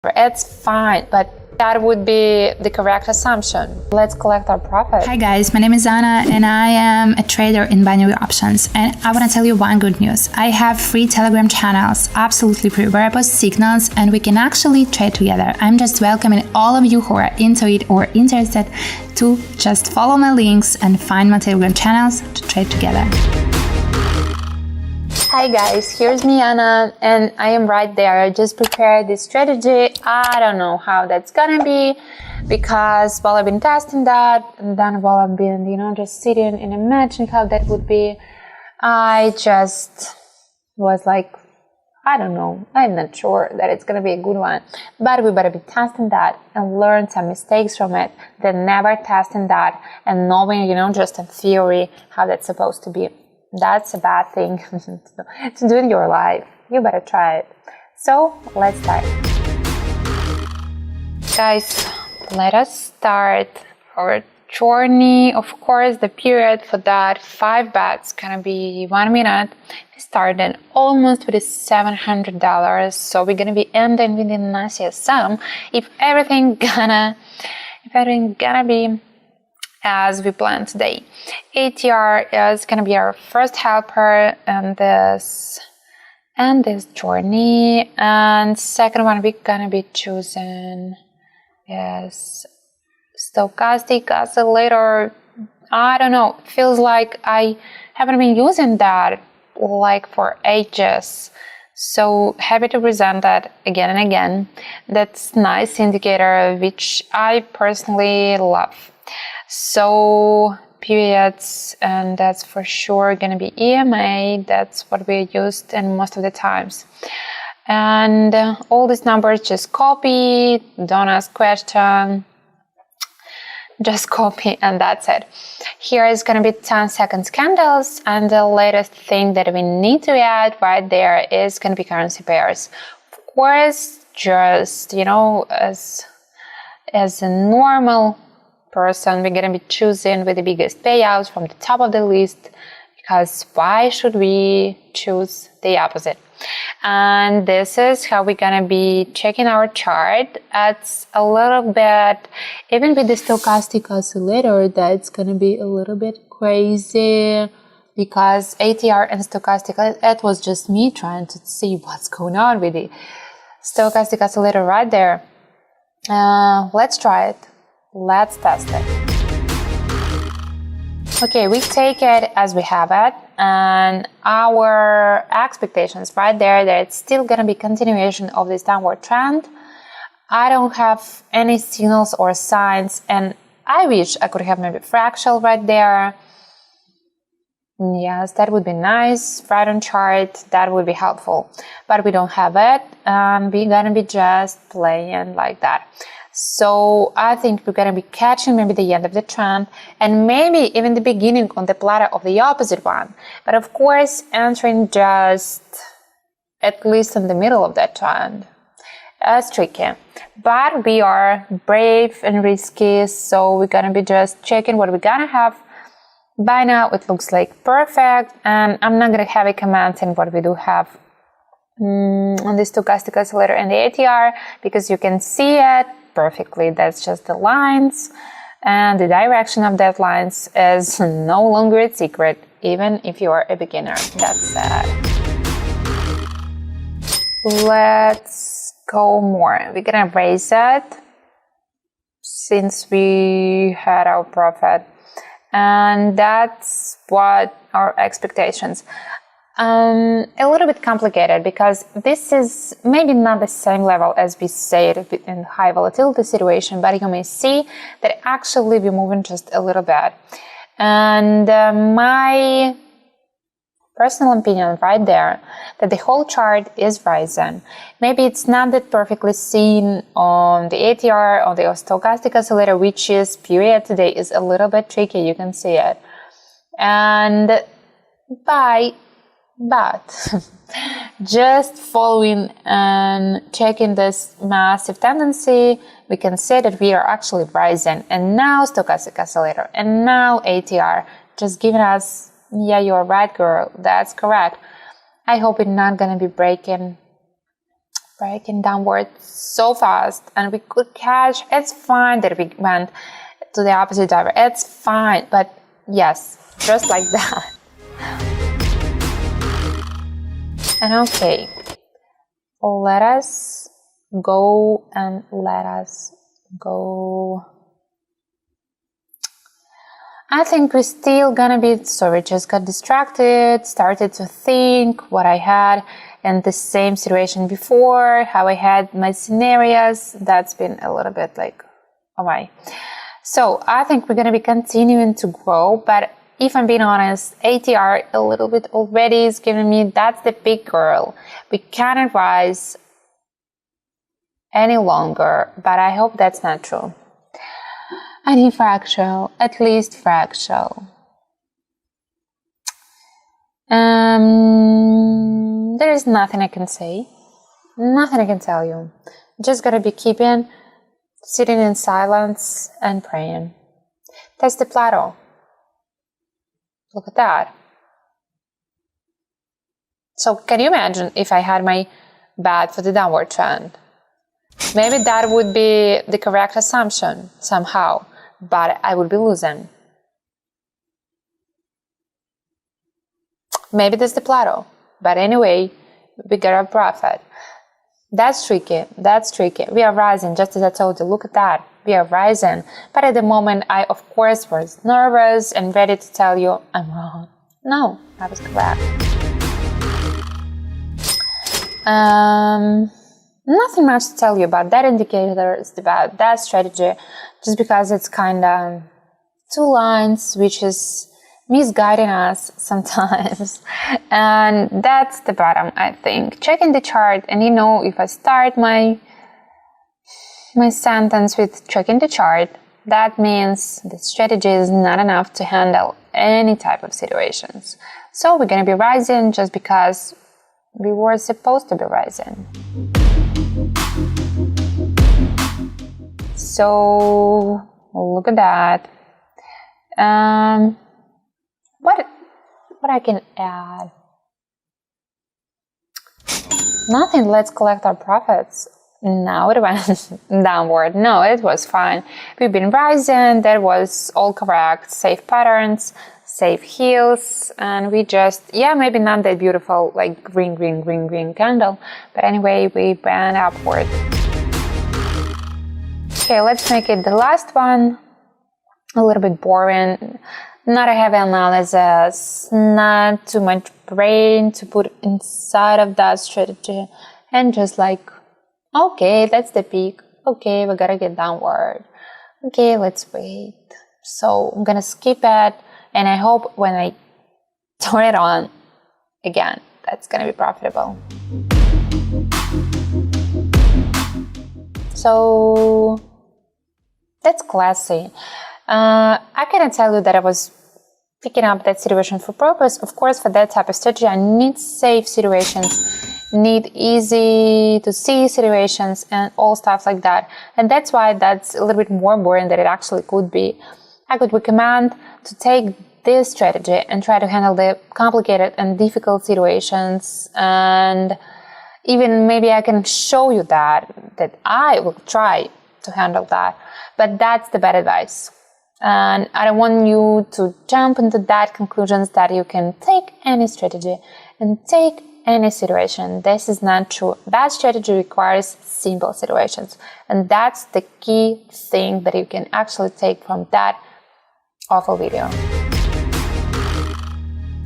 It's fine, but that would be the correct assumption. Let's collect our profit. Hi guys, my name is Anna and I am a trader in binary options, and I want to tell you one good news. I have free Telegram channels, absolutely free, where I post signals and we can actually trade together. I'm just welcoming all of you who are into it or interested to just follow my links and find my Telegram channels to trade together. Hi guys, here's me Anna, and I am right there. I just prepared this strategy. I don't know how that's gonna be, because while I've been testing that, and then while I've been, just sitting and imagining how that would be, I just was like, I don't know, I'm not sure that it's gonna be a good one. But we better be testing that and learn some mistakes from it than never testing that and knowing, just in theory how that's supposed to be. That's a bad thing to do in your life. You better try it. So let's start. Guys, let us start our journey. Of course, the period for that 5 bets gonna be 1 minute. We started almost with $700, so we're gonna be ending with a nice sum if everything gonna be as we planned today. ATR is gonna be our first helper in this journey, and second one we're gonna be choosing is stochastic oscillator. I don't know, feels like I haven't been using that like for ages, so happy to present that again and again. That's nice indicator which I personally love. So periods, and that's for sure gonna be EMA. That's what we used in most of the times. And all these numbers just copy, don't ask question, just copy, and that's it. Here is gonna be 10-second candles, and the latest thing that we need to add right there is gonna be currency pairs. Of course, just as a normal person, we're gonna be choosing with the biggest payouts from the top of the list, because why should we choose the opposite? And this is how we're gonna be checking our chart. It's a little bit, even with the stochastic oscillator, that's gonna be a little bit crazy, because ATR and stochastic, it was just me trying to see what's going on with the stochastic oscillator right there. Let's try it. Let's test it. Okay, we take it as we have it, and our expectations right there that it's still gonna be continuation of this downward trend. I don't have any signals or signs, and I wish I could have maybe fractal right there. Yes, that would be nice. Right on chart, that would be helpful, but we don't have it, and we're gonna be just playing like that. So I think we're gonna be catching maybe the end of the trend, and maybe even the beginning on the plateau of the opposite one. But of course, entering just at least in the middle of that trend is tricky. But we are brave and risky, so we're gonna be just checking what we're gonna have. By now, it looks like perfect, and I'm not gonna have a comment on what we do have on the stochastic oscillator and the ATR, because you can see it perfectly. That's just the lines, and the direction of that lines is no longer a secret, even if you are a beginner. That's sad. Let's go more. We're gonna raise it since we had our profit, and that's what our expectations. A little bit complicated, because this is maybe not the same level as we say it in high volatility situation, but you may see that actually we're moving just a little bit. And my personal opinion right there, that the whole chart is rising. Maybe it's not that perfectly seen on the ATR, on the stochastic oscillator, which is period today is a little bit tricky, you can see it. And but just following and checking this massive tendency, we can say that we are actually rising. And now stochastic oscillator, and now ATR, just giving us, yeah, you're right, girl, that's correct. I hope it's not gonna be breaking breaking downward so fast, and we could catch. It's fine that we went to the opposite diver. It's fine, but yes, just like that. And okay, let us go and let us go. I think we're still gonna be, so we just got distracted, started to think what I had in the same situation before, how I had my scenarios. That's been a little bit like, oh my. So I think we're gonna be continuing to grow, but if I'm being honest, ATR a little bit already is giving me, that's the big girl. We cannot rise any longer, but I hope that's not true. I need fractal, at least fractal. There is nothing I can say, nothing I can tell you. Just gotta be sitting in silence and praying. That's the plateau. Look at that. So can you imagine if I had my bat for the downward trend? Maybe that would be the correct assumption somehow, but I would be losing. Maybe that's the plateau, but anyway, we got a profit. That's tricky, that's tricky. We are rising, just as I told you, look at that. We are rising, but at the moment I of course was nervous and ready to tell you I'm wrong. No, I was correct. Nothing much to tell you about that indicator, about that strategy, just because it's kind of two lines which is misguiding us sometimes, and that's the bottom. I think checking the chart, and you know, if I start my sentence with checking the chart, that means the strategy is not enough to handle any type of situations. So we're gonna be rising just because we were supposed to be rising. So look at that. What I can add? Nothing. Let's collect our profits. Now it went downward. No, it was fine. We've been rising. That was all correct. Safe patterns, safe heels, and we just, yeah, maybe not that beautiful like green candle, but anyway, we went upward. Okay, let's make it the last one. A little bit boring. Not a heavy analysis, not too much brain to put inside of that strategy, and just like, okay, that's the peak. Okay, we gotta get downward. Okay, let's wait. So I'm gonna skip it, and I hope when I turn it on again, that's gonna be profitable. So that's classy. I cannot tell you that I was picking up that situation for purpose. Of course, for that type of strategy, I need safe situations, need easy to see situations, and all stuff like that. And that's why that's a little bit more boring than it actually could be. I could recommend to take this strategy and try to handle the complicated and difficult situations, and even maybe I can show you that I will try to handle that. But that's the bad advice. And I don't want you to jump into that conclusions that you can take any strategy and take any situation. This is not true. That strategy requires simple situations. And that's the key thing that you can actually take from that awful video.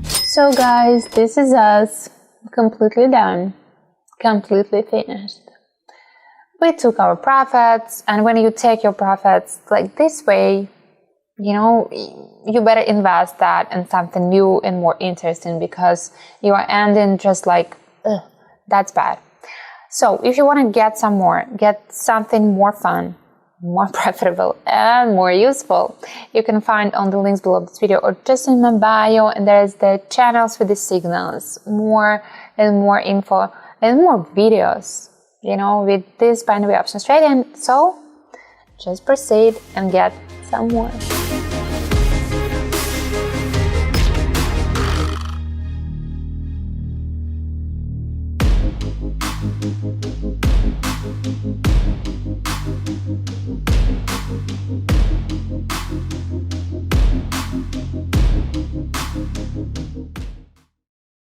So guys, this is us completely done, completely finished. We took our profits, and when you take your profits like this way, you know, you better invest that in something new and more interesting, because you are ending just like, that's bad. So if you want to get something more fun, more profitable, and more useful, you can find on the links below this video or just in my bio, and there's the channels with the signals, more and more info and more videos, you know, with this binary options trading. So just proceed and get some more.